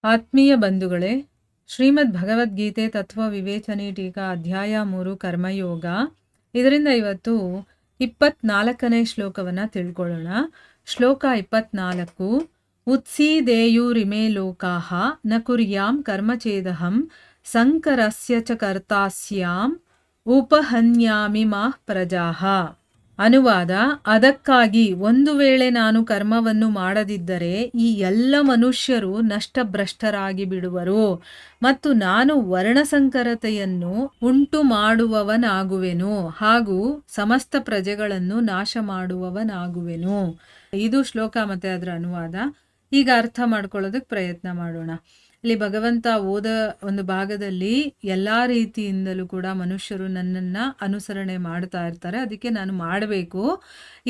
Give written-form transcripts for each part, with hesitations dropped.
ಆತ್ಮೀಯ ಬಂಧುಗಳೇ, ಶ್ರೀಮದ್ ಭಗವದ್ಗೀತೆ ತತ್ವ ವಿವೇಚನೆ ಟೀಕಾ ಅಧ್ಯಾಯ 3 ಕರ್ಮಯೋಗ. ಇದರಿಂದ ಇವತ್ತು 24ನೇ ಶ್ಲೋಕವನ್ನು ತಿಳ್ಕೊಳ್ಳೋಣ. ಶ್ಲೋಕ 24. ಉತ್ಸೀದೇಯುರಿಮೇ ಲೋಕಾಹ ನ ಕುರ್ಯಾಂ ಕರ್ಮಚೇದಹಂ ಸಂಕರಸ್ಯ ಚ ಕರ್ತಾಸ್ಯಾಂ ಉಪಹನ್ಯಾಮಿ ಮಾಃ ಪ್ರಜಾಹ. ಅನುವಾದ: ಅದಕ್ಕಾಗಿ ಒಂದು ವೇಳೆ ನಾನು ಕರ್ಮವನ್ನು ಮಾಡದಿದ್ದರೆ ಈ ಎಲ್ಲ ಮನುಷ್ಯರು ನಷ್ಟಭ್ರಷ್ಟರಾಗಿ ಬಿಡುವರು ಮತ್ತು ನಾನು ವರ್ಣಸಂಕರತೆಯನ್ನು ಉಂಟು ಮಾಡುವವನಾಗುವೆನು ಹಾಗೂ ಸಮಸ್ತ ಪ್ರಜೆಗಳನ್ನು ನಾಶ ಮಾಡುವವನಾಗುವೆನು. ಇದು ಶ್ಲೋಕ ಮತ್ತೆ ಅದರ ಅನುವಾದ. ಈಗ ಅರ್ಥ ಮಾಡ್ಕೊಳ್ಳೋದಕ್ಕೆ ಪ್ರಯತ್ನ ಮಾಡೋಣ. ಇಲ್ಲಿ ಭಗವಂತ ಓದ ಒಂದು ಭಾಗದಲ್ಲಿ ಎಲ್ಲ ರೀತಿಯಿಂದಲೂ ಕೂಡ ಮನುಷ್ಯರು ನನ್ನನ್ನು ಅನುಸರಣೆ ಮಾಡ್ತಾ ಇರ್ತಾರೆ, ಅದಕ್ಕೆ ನಾನು ಮಾಡಬೇಕು.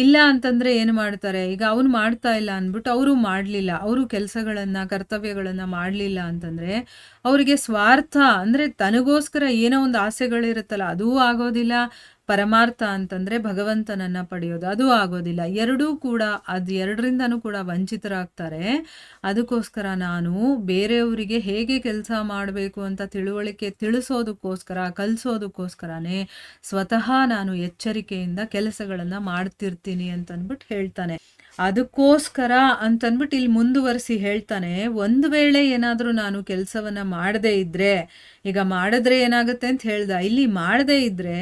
ಇಲ್ಲ ಅಂತಂದರೆ ಏನು ಮಾಡ್ತಾರೆ, ಈಗ ಅವನು ಮಾಡ್ತಾ ಇಲ್ಲ ಅಂದ್ಬಿಟ್ಟು ಅವರು ಮಾಡಲಿಲ್ಲ, ಅವರು ಕೆಲಸಗಳನ್ನು ಕರ್ತವ್ಯಗಳನ್ನು ಮಾಡಲಿಲ್ಲ ಅಂತಂದರೆ ಅವರಿಗೆ ಸ್ವಾರ್ಥ ಅಂದರೆ ತನಗೋಸ್ಕರ ಏನೋ ಒಂದು ಆಸೆಗಳಿರುತ್ತಲ್ಲ ಅದೂ ಆಗೋದಿಲ್ಲ. ಪರಮಾರ್ಥ ಅಂತಂದರೆ ಭಗವಂತನನ್ನು ಪಡೆಯೋದು ಅದು ಆಗೋದಿಲ್ಲ. ಎರಡೂ ಕೂಡ ಎರಡರಿಂದನೂ ಕೂಡ ವಂಚಿತರಾಗ್ತಾರೆ. ಅದಕ್ಕೋಸ್ಕರ ನಾನು ಬೇರೆಯವರಿಗೆ ಹೇಗೆ ಕೆಲಸ ಮಾಡಬೇಕು ಅಂತ ತಿಳುವಳಿಕೆ ತಿಳಿಸೋದಕ್ಕೋಸ್ಕರ ಕಲಿಸೋದಕ್ಕೋಸ್ಕರನೇ ಸ್ವತಃ ನಾನು ಎಚ್ಚರಿಕೆಯಿಂದ ಕೆಲಸಗಳನ್ನು ಮಾಡ್ತಿರ್ತೀನಿ ಅಂತಂದ್ಬಿಟ್ಟು ಹೇಳ್ತಾನೆ. ಅದಕ್ಕೋಸ್ಕರ ಅಂತಂದ್ಬಿಟ್ಟು ಇಲ್ಲಿ ಮುಂದುವರಿಸಿ ಹೇಳ್ತಾನೆ, ಒಂದು ವೇಳೆ ಏನಾದರೂ ನಾನು ಕೆಲಸವನ್ನು ಮಾಡದೇ ಇದ್ದರೆ, ಈಗ ಮಾಡಿದ್ರೆ ಏನಾಗುತ್ತೆ ಅಂತ ಹೇಳ್ದ, ಇಲ್ಲಿ ಮಾಡದೇ ಇದ್ದರೆ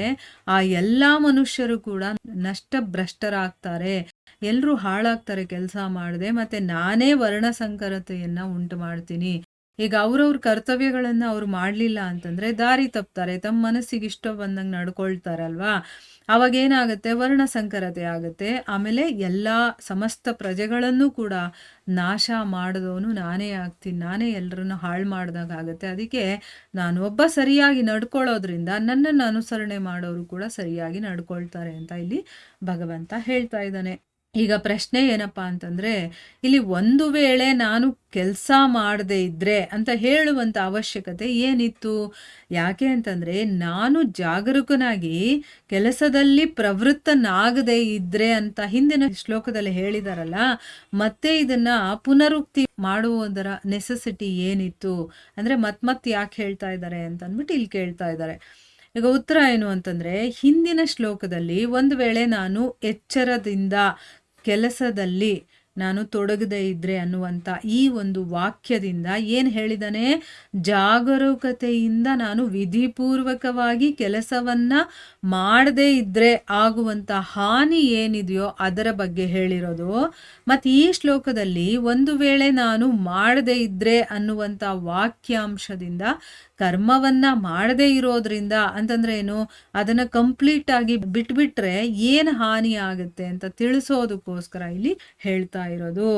ಆ ಎಲ್ಲ ಮನುಷ್ಯರು ಕೂಡ ನಷ್ಟಭ್ರಷ್ಟರಾಗ್ತಾರೆ, ಎಲ್ಲರೂ ಹಾಳಾಗ್ತಾರೆ ಕೆಲಸ ಮಾಡದೆ, ಮತ್ತು ನಾನೇ ವರ್ಣಸಂಕರತೆಯನ್ನು ಉಂಟು ಮಾಡ್ತೀನಿ. ಈಗ ಅವ್ರವ್ರ ಕರ್ತವ್ಯಗಳನ್ನು ಅವ್ರು ಮಾಡಲಿಲ್ಲ ಅಂತಂದರೆ ದಾರಿ ತಪ್ತಾರೆ, ತಮ್ಮ ಮನಸ್ಸಿಗೆ ಇಷ್ಟ ಬಂದಂಗೆ ನಡ್ಕೊಳ್ತಾರಲ್ವಾ, ಅವಾಗೇನಾಗುತ್ತೆ, ವರ್ಣಸಂಕರತೆ ಆಗುತ್ತೆ. ಆಮೇಲೆ ಎಲ್ಲ ಸಮಸ್ತ ಪ್ರಜೆಗಳನ್ನು ಕೂಡ ನಾಶ ಮಾಡಿದವನು ನಾನೇ ಆಗ್ತೀನಿ, ನಾನೇ ಎಲ್ಲರನ್ನು ಹಾಳು ಮಾಡಿದಾಗುತ್ತೆ. ಅದಕ್ಕೆ ನಾನು ಒಬ್ಬ ಸರಿಯಾಗಿ ನಡ್ಕೊಳ್ಳೋದ್ರಿಂದ ನನ್ನನ್ನು ಅನುಸರಣೆ ಮಾಡೋರು ಕೂಡ ಸರಿಯಾಗಿ ನಡ್ಕೊಳ್ತಾರೆ ಅಂತ ಇಲ್ಲಿ ಭಗವಂತ ಹೇಳ್ತಾ ಇದ್ದಾನೆ. ಈಗ ಪ್ರಶ್ನೆ ಏನಪ್ಪ ಅಂತಂದರೆ, ಇಲ್ಲಿ ಒಂದು ವೇಳೆ ನಾನು ಕೆಲಸ ಮಾಡದೇ ಇದ್ದರೆ ಅಂತ ಹೇಳುವಂಥ ಅವಶ್ಯಕತೆ ಏನಿತ್ತು? ಯಾಕೆ ಅಂತಂದರೆ ನಾನು ಜಾಗರೂಕನಾಗಿ ಕೆಲಸದಲ್ಲಿ ಪ್ರವೃತ್ತನಾಗದೇ ಇದ್ದರೆ ಅಂತ ಹಿಂದಿನ ಶ್ಲೋಕದಲ್ಲಿ ಹೇಳಿದಾರಲ್ಲ, ಮತ್ತೆ ಇದನ್ನು ಪುನರುಕ್ತಿ ಮಾಡುವುದರ ನೆಸೆಸಿಟಿ ಏನಿತ್ತು ಅಂದರೆ ಮತ್ತೆ ಯಾಕೆ ಹೇಳ್ತಾ ಇದ್ದಾರೆ ಅಂತಂದ್ಬಿಟ್ಟು ಇಲ್ಲಿ ಕೇಳ್ತಾ ಇದ್ದಾರೆ. ಈಗ ಉತ್ತರ ಏನು ಅಂತಂದರೆ, ಹಿಂದಿನ ಶ್ಲೋಕದಲ್ಲಿ ಒಂದು ವೇಳೆ ನಾನು ಎಚ್ಚರದಿಂದ ಕೆಲಸದಲ್ಲಿ ನಾನು ತೊಡಗದೇ ಇದ್ದರೆ ಅನ್ನುವಂಥ ಈ ಒಂದು ವಾಕ್ಯದಿಂದ ಏನು ಹೇಳಿದಾನೆ, ಜಾಗರೂಕತೆಯಿಂದ ನಾನು ವಿಧಿಪೂರ್ವಕವಾಗಿ ಕೆಲಸವನ್ನು ಮಾಡದೇ ಇದ್ದರೆ ಆಗುವಂಥ ಹಾನಿ ಏನಿದೆಯೋ ಅದರ ಬಗ್ಗೆ ಹೇಳಿರೋದು. ಮತ್ತು ಈ ಶ್ಲೋಕದಲ್ಲಿ ಒಂದು ವೇಳೆ ನಾನು ಮಾಡದೇ ಇದ್ದರೆ ಅನ್ನುವಂಥ ವಾಕ್ಯಾಂಶದಿಂದ ಕರ್ಮವನ್ನು ಮಾಡದೇ ಇರೋದ್ರಿಂದ ಅಂತಂದರೆ ಏನು, ಅದನ್ನು ಕಂಪ್ಲೀಟಾಗಿ ಬಿಟ್ಬಿಟ್ರೆ ಏನು ಹಾನಿ ಆಗುತ್ತೆ ಅಂತ ತಿಳಿಸೋದಕ್ಕೋಸ್ಕರ ಇಲ್ಲಿ ಹೇಳ್ತಾ ಇರೋದು.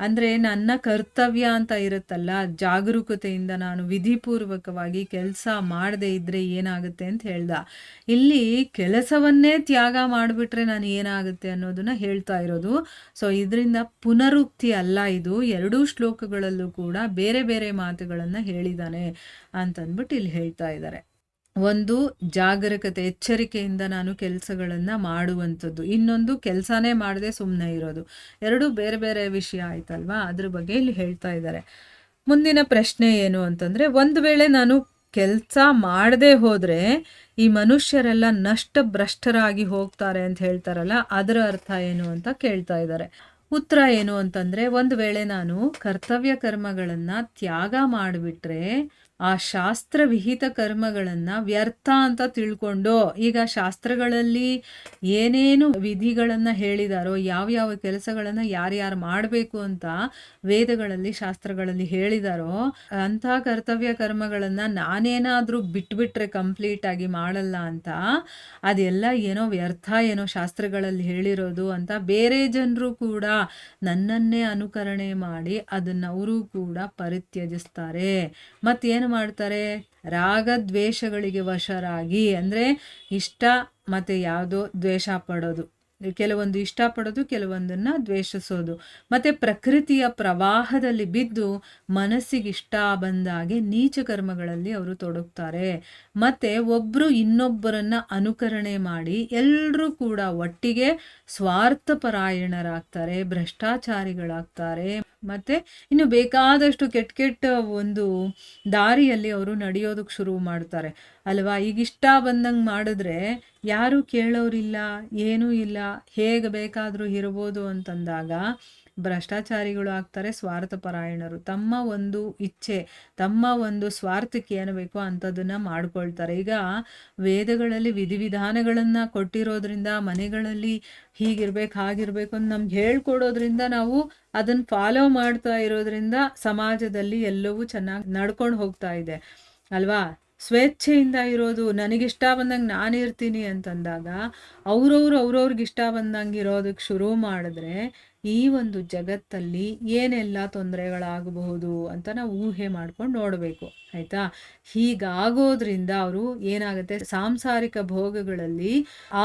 ಅಂದರೆ ನನ್ನ ಕರ್ತವ್ಯ ಅಂತ ಇರುತ್ತಲ್ಲ, ಜಾಗರೂಕತೆಯಿಂದ ನಾನು ವಿಧಿಪೂರ್ವಕವಾಗಿ ಕೆಲಸ ಮಾಡದೇ ಇದ್ದರೆ ಏನಾಗುತ್ತೆ ಅಂತ ಹೇಳ್ದ. ಇಲ್ಲಿ ಕೆಲಸವನ್ನೇ ತ್ಯಾಗ ಮಾಡಿಬಿಟ್ರೆ ನಾನು ಏನಾಗುತ್ತೆ ಅನ್ನೋದನ್ನ ಹೇಳ್ತಾ ಇರೋದು. ಸೊ ಇದರಿಂದ ಪುನರುಕ್ತಿ ಅಲ್ಲ, ಇದು ಎರಡೂ ಶ್ಲೋಕಗಳಲ್ಲೂ ಕೂಡ ಬೇರೆ ಬೇರೆ ಮಾತುಗಳನ್ನು ಹೇಳಿದ್ದಾನೆ ಅಂತಂದ್ಬಿಟ್ಟು ಇಲ್ಲಿ ಹೇಳ್ತಾ ಇದ್ದಾರೆ. ಒಂದು ಜಾಗರೂಕತೆ, ಎಚ್ಚರಿಕೆಯಿಂದ ನಾನು ಕೆಲಸಗಳನ್ನು ಮಾಡುವಂಥದ್ದು, ಇನ್ನೊಂದು ಕೆಲಸನೇ ಮಾಡದೆ ಸುಮ್ಮನೆ ಇರೋದು. ಎರಡೂ ಬೇರೆ ಬೇರೆ ವಿಷಯ ಆಯ್ತಲ್ವಾ, ಅದ್ರ ಬಗ್ಗೆ ಇಲ್ಲಿ ಹೇಳ್ತಾ ಇದ್ದಾರೆ. ಮುಂದಿನ ಪ್ರಶ್ನೆ ಏನು ಅಂತಂದರೆ, ಒಂದು ವೇಳೆ ನಾನು ಕೆಲಸ ಮಾಡದೆ ಹೋದರೆ ಈ ಮನುಷ್ಯರೆಲ್ಲ ನಷ್ಟಭ್ರಷ್ಟರಾಗಿ ಹೋಗ್ತಾರೆ ಅಂತ ಹೇಳ್ತಾರಲ್ಲ, ಅದರ ಅರ್ಥ ಏನು ಅಂತ ಕೇಳ್ತಾ ಇದ್ದಾರೆ. ಉತ್ತರ ಏನು ಅಂತಂದರೆ, ಒಂದು ವೇಳೆ ನಾನು ಕರ್ತವ್ಯ ಕರ್ಮಗಳನ್ನು ತ್ಯಾಗ ಮಾಡಿಬಿಟ್ರೆ ಆ ಶಾಸ್ತ್ರ ವಿಹಿತ ಕರ್ಮಗಳನ್ನು ವ್ಯರ್ಥ ಅಂತ ತಿಳ್ಕೊಂಡು, ಈಗ ಶಾಸ್ತ್ರಗಳಲ್ಲಿ ಏನೇನು ವಿಧಿಗಳನ್ನು ಹೇಳಿದಾರೋ, ಯಾವ್ಯಾವ ಕೆಲಸಗಳನ್ನು ಯಾರ್ಯಾರು ಮಾಡಬೇಕು ಅಂತ ವೇದಗಳಲ್ಲಿ ಶಾಸ್ತ್ರಗಳಲ್ಲಿ ಹೇಳಿದಾರೋ ಅಂಥ ಕರ್ತವ್ಯ ಕರ್ಮಗಳನ್ನು ನಾನೇನಾದರೂ ಬಿಟ್ಬಿಟ್ರೆ ಕಂಪ್ಲೀಟಾಗಿ ಮಾಡಲ್ಲ ಅಂತ, ಅದೆಲ್ಲ ಏನೋ ವ್ಯರ್ಥ, ಏನೋ ಶಾಸ್ತ್ರಗಳಲ್ಲಿ ಹೇಳಿರೋದು ಅಂತ ಬೇರೆ ಜನರು ಕೂಡ ನನ್ನನ್ನೇ ಅನುಕರಣೆ ಮಾಡಿ ಅದನ್ನು ಅವರು ಕೂಡ ಪರಿತ್ಯಜಿಸ್ತಾರೆ. ಮತ್ತೇನು ಮಾಡ್ತಾರೆ, ರಾಗದ್ವೇಷಗಳಿಗೆ ವಶರಾಗಿ, ಅಂದರೆ ಇಷ್ಟ ಮತ್ತು ಯಾವುದೋ ದ್ವೇಷ ಪಡೋದು, ಕೆಲವೊಂದು ಇಷ್ಟಪಡೋದು, ಕೆಲವೊಂದನ್ನು ದ್ವೇಷಿಸೋದು, ಮತ್ತು ಪ್ರಕೃತಿಯ ಪ್ರವಾಹದಲ್ಲಿ ಬಿದ್ದು ಮನಸ್ಸಿಗೆ ಇಷ್ಟ ಬಂದಾಗೆ ನೀಚ ಕರ್ಮಗಳಲ್ಲಿ ಅವರು ತೊಡಗ್ತಾರೆ. ಮತ್ತು ಒಬ್ಬರು ಇನ್ನೊಬ್ಬರನ್ನು ಅನುಕರಣೆ ಮಾಡಿ ಎಲ್ಲರೂ ಕೂಡ ಒಟ್ಟಿಗೆ ಸ್ವಾರ್ಥಪರಾಯಣರಾಗ್ತಾರೆ, ಭ್ರಷ್ಟಾಚಾರಿಗಳಾಗ್ತಾರೆ, ಮತ್ತು ಇನ್ನು ಬೇಕಾದಷ್ಟು ಕೆಟ್ಟ ಕೆಟ್ಟ ಒಂದು ದಾರಿಯಲ್ಲಿ ಅವರು ನಡೆಯೋದಕ್ಕೆ ಶುರು ಮಾಡ್ತಾರೆ ಅಲ್ವಾ. ಈಗ ಇಷ್ಟ ಬಂದಂಗೆ ಮಾಡಿದ್ರೆ ಯಾರೂ ಕೇಳೋರಿಲ್ಲ, ಏನೂ ಇಲ್ಲ, ಹೇಗೆ ಬೇಕಾದರೂ ಇರ್ಬೋದು ಅಂತಂದಾಗ ಭ್ರಷ್ಟಾಚಾರಿಗಳು ಆಗ್ತಾರೆ, ಸ್ವಾರ್ಥಪರಾಯಣರು. ತಮ್ಮ ಒಂದು ಇಚ್ಛೆ, ತಮ್ಮ ಒಂದು ಸ್ವಾರ್ಥಕ್ಕೆ ಏನು ಬೇಕೋ ಅಂಥದ್ದನ್ನು ಮಾಡ್ಕೊಳ್ತಾರೆ. ಈಗ ವೇದಗಳಲ್ಲಿ ವಿಧಿವಿಧಾನಗಳನ್ನು ಕೊಟ್ಟಿರೋದ್ರಿಂದ, ಮನೆಗಳಲ್ಲಿ ಹೀಗಿರ್ಬೇಕು ಹಾಗಿರ್ಬೇಕು ಅಂತ ನಮ್ಗೆ ಹೇಳ್ಕೊಡೋದ್ರಿಂದ, ನಾವು ಅದನ್ನು ಫಾಲೋ ಮಾಡ್ತಾ ಇರೋದ್ರಿಂದ ಸಮಾಜದಲ್ಲಿ ಎಲ್ಲವೂ ಚೆನ್ನಾಗಿ ನಡ್ಕೊಂಡು ಹೋಗ್ತಾ ಇದೆ ಅಲ್ವಾ. ಸ್ವೇಚ್ಛೆಯಿಂದ ಇರೋದು, ನನಗಿಷ್ಟ ಬಂದಂಗೆ ನಾನಿರ್ತೀನಿ ಅಂತಂದಾಗ ಅವ್ರವ್ರಿಗೆ ಇಷ್ಟ ಬಂದಂಗೆ ಇರೋದಕ್ಕೆ ಶುರು ಮಾಡಿದ್ರೆ ಈ ಒಂದು ಜಗತ್ತಲ್ಲಿ ಏನೆಲ್ಲ ತೊಂದರೆಗಳಾಗಬಹುದು ಅಂತ ನಾವು ಊಹೆ ಮಾಡ್ಕೊಂಡು ನೋಡಬೇಕು ಆಯಿತಾ. ಹೀಗಾಗೋದ್ರಿಂದ ಅವರು ಏನಾಗುತ್ತೆ, ಸಾಂಸಾರಿಕ ಭೋಗಗಳಲ್ಲಿ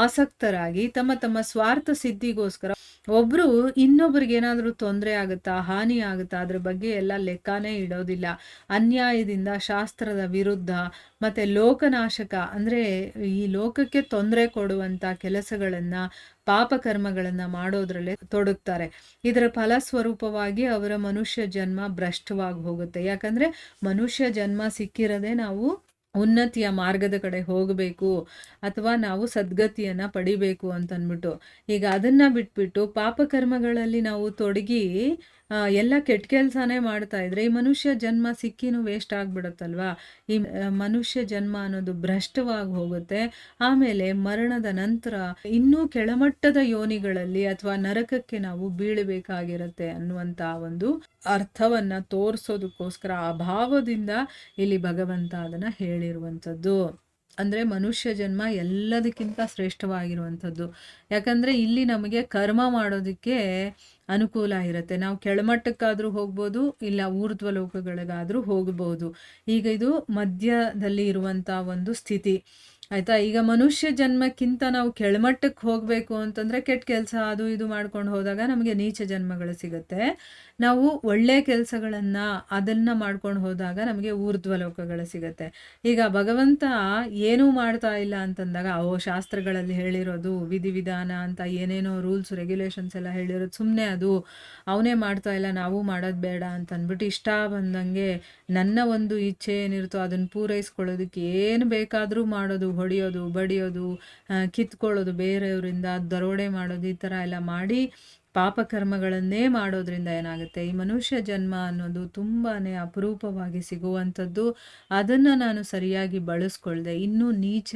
ಆಸಕ್ತರಾಗಿ ತಮ್ಮ ತಮ್ಮ ಸ್ವಾರ್ಥ ಸಿದ್ಧಿಗೋಸ್ಕರ ಒಬ್ಬರು ಇನ್ನೊಬ್ರಿಗೆ ಏನಾದರೂ ತೊಂದರೆ ಆಗುತ್ತಾ, ಹಾನಿ ಆಗುತ್ತಾ, ಅದ್ರ ಬಗ್ಗೆ ಎಲ್ಲ ಲೆಕ್ಕನೇ ಇಡೋದಿಲ್ಲ. ಅನ್ಯಾಯದಿಂದ, ಶಾಸ್ತ್ರದ ವಿರುದ್ಧ ಮತ್ತು ಲೋಕನಾಶಕ ಅಂದರೆ ಈ ಲೋಕಕ್ಕೆ ತೊಂದರೆ ಕೊಡುವಂಥ ಕೆಲಸಗಳನ್ನು, ಪಾಪಕರ್ಮಗಳನ್ನು ಮಾಡೋದ್ರಲ್ಲೇ ತೊಡಗ್ತಾರೆ. ಇದರ ಫಲಸ್ವರೂಪವಾಗಿ ಅವರ ಮನುಷ್ಯ ಜನ್ಮ ಭ್ರಷ್ಟವಾಗಿ ಹೋಗುತ್ತೆ. ಯಾಕಂದರೆ ಮನುಷ್ಯ ಜನ್ಮ ಸಿಕ್ಕಿರದೆ ನಾವು ಉನ್ನತಿಯ ಮಾರ್ಗದ ಕಡೆ ಹೋಗಬೇಕು ಅಥವಾ ನಾವು ಸದ್ಗತಿಯನ್ನು ಪಡಿಬೇಕು ಅಂತಂದ್ಬಿಟ್ಟು, ಈಗ ಅದನ್ನು ಬಿಟ್ಬಿಟ್ಟು ಪಾಪಕರ್ಮಗಳಲ್ಲಿ ನಾವು ತೊಡಗಿ ಎಲ್ಲ ಕೆಟ್ಟ ಕೆಲಸನೇ ಮಾಡ್ತಾ ಇದ್ರೆ ಈ ಮನುಷ್ಯ ಜನ್ಮ ಸಿಕ್ಕಿನೂ ವೇಸ್ಟ್ ಆಗಿಬಿಡುತ್ತಲ್ವಾ. ಈ ಮನುಷ್ಯ ಜನ್ಮ ಅನ್ನೋದು ಭ್ರಷ್ಟವಾಗಿ ಹೋಗುತ್ತೆ. ಆಮೇಲೆ ಮರಣದ ನಂತರ ಇನ್ನೂ ಕೆಳಮಟ್ಟದ ಯೋನಿಗಳಲ್ಲಿ ಅಥವಾ ನರಕಕ್ಕೆ ನಾವು ಬೀಳಬೇಕಾಗಿರುತ್ತೆ ಅನ್ನುವಂಥ ಒಂದು ಅರ್ಥವನ್ನು ತೋರಿಸೋದಕ್ಕೋಸ್ಕರ ಅಭಾವದಿಂದ ಇಲ್ಲಿ ಭಗವಂತ ಅದನ್ನು ಹೇಳಿರುವಂಥದ್ದು. ಅಂದರೆ ಮನುಷ್ಯ ಜನ್ಮ ಎಲ್ಲದಕ್ಕಿಂತ ಶ್ರೇಷ್ಠವಾಗಿರುವಂಥದ್ದು. ಯಾಕಂದರೆ ಇಲ್ಲಿ ನಮಗೆ ಕರ್ಮ ಮಾಡೋದಕ್ಕೆ ಅನುಕೂಲ ಇರುತ್ತೆ. ನಾವು ಕೆಳಮಟ್ಟಕ್ಕಾದರೂ ಹೋಗ್ಬೋದು, ಇಲ್ಲ ಊರ್ಧ್ವ ಲೋಕಗಳಿಗಾದರೂ ಹೋಗ್ಬೋದು. ಈಗ ಇದು ಮಧ್ಯದಲ್ಲಿ ಇರುವಂಥ ಒಂದು ಸ್ಥಿತಿ ಆಯಿತಾ. ಈಗ ಮನುಷ್ಯ ಜನ್ಮಕ್ಕಿಂತ ನಾವು ಕೆಳಮಟ್ಟಕ್ಕೆ ಹೋಗಬೇಕು ಅಂತಂದರೆ ಕೆಟ್ಟ ಕೆಲಸ ಅದು ಇದು ಮಾಡ್ಕೊಂಡು ಹೋದಾಗ ನಮಗೆ ನೀಚ ಜನ್ಮಗಳು ಸಿಗುತ್ತೆ. ನಾವು ಒಳ್ಳೆಯ ಕೆಲಸಗಳನ್ನು ಅದನ್ನು ಮಾಡ್ಕೊಂಡು ಹೋದಾಗ ನಮಗೆ ಊರ್ಧ್ವ ಲೋಕಗಳು ಸಿಗುತ್ತೆ. ಈಗ ಭಗವಂತ ಏನೂ ಮಾಡ್ತಾ ಇಲ್ಲ ಅಂತಂದಾಗ ಶಾಸ್ತ್ರಗಳಲ್ಲಿ ಹೇಳಿರೋದು ವಿಧಿವಿಧಾನ ಅಂತ ಏನೇನೋ ರೂಲ್ಸ್ ರೆಗ್ಯುಲೇಷನ್ಸ್ ಎಲ್ಲ ಹೇಳಿರೋದು ಸುಮ್ಮನೆ, ಅದು ಅವನೇ ಮಾಡ್ತಾ ಇಲ್ಲ ನಾವು ಮಾಡೋದು ಬೇಡ ಅಂತಂದ್ಬಿಟ್ಟು ಇಷ್ಟ ಬಂದಂಗೆ ನನ್ನ ಒಂದು ಇಚ್ಛೆ ಏನಿರುತ್ತೋ ಅದನ್ನು ಪೂರೈಸ್ಕೊಳ್ಳೋದಕ್ಕೆ ಏನು ಬೇಕಾದರೂ ಮಾಡೋದು, ಹೊಡೆಯೋದು, ಬಡಿಯೋದು, ಕಿತ್ಕೊಳ್ಳೋದು, ಬೇರೆಯವರಿಂದ ದರೋಡೆ ಮಾಡೋದು, ಈ ಥರ ಎಲ್ಲ ಮಾಡಿ ಪಾಪಕರ್ಮಗಳನ್ನೇ ಮಾಡೋದ್ರಿಂದ ಏನಾಗುತ್ತೆ, ಈ ಮನುಷ್ಯ ಜನ್ಮ ಅನ್ನೋದು ತುಂಬಾ ಅಪರೂಪವಾಗಿ ಸಿಗುವಂಥದ್ದು. ಅದನ್ನು ನಾನು ಸರಿಯಾಗಿ ಬಳಸ್ಕೊಳ್ದೆ ಇನ್ನೂ ನೀಚ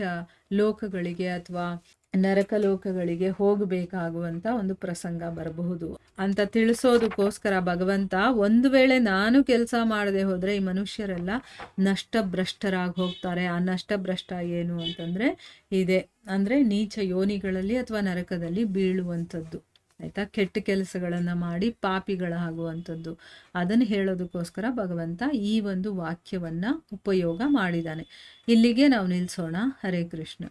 ಲೋಕಗಳಿಗೆ ಅಥವಾ ನರಕ ಲೋಕಗಳಿಗೆ ಹೋಗಬೇಕಾಗುವಂಥ ಒಂದು ಪ್ರಸಂಗ ಬರಬಹುದು ಅಂತ ತಿಳಿಸೋದಕ್ಕೋಸ್ಕರ ಭಗವಂತ ಒಂದು ವೇಳೆ ನಾನು ಕೆಲಸ ಮಾಡದೆ ಹೋದರೆ ಈ ಮನುಷ್ಯರೆಲ್ಲ ನಷ್ಟಭ್ರಷ್ಟರಾಗಿ ಹೋಗ್ತಾರೆ. ಆ ನಷ್ಟಭ್ರಷ್ಟ ಏನು ಅಂತಂದರೆ ಇದೆ, ಅಂದರೆ ನೀಚ ಯೋನಿಗಳಲ್ಲಿ ಅಥವಾ ನರಕದಲ್ಲಿ ಬೀಳುವಂಥದ್ದು ಆಯಿತಾ. ಕೆಟ್ಟ ಕೆಲಸಗಳನ್ನು ಮಾಡಿ ಪಾಪಿಗಳಾಗುವಂಥದ್ದು ಅದನ್ನು ಹೇಳೋದಕ್ಕೋಸ್ಕರ ಭಗವಂತ ಈ ಒಂದು ವಾಕ್ಯವನ್ನು ಉಪಯೋಗ ಮಾಡಿದ್ದಾನೆ. ಇಲ್ಲಿಗೆ ನಾವು ನಿಲ್ಲಿಸೋಣ. ಹರೇ ಕೃಷ್ಣ.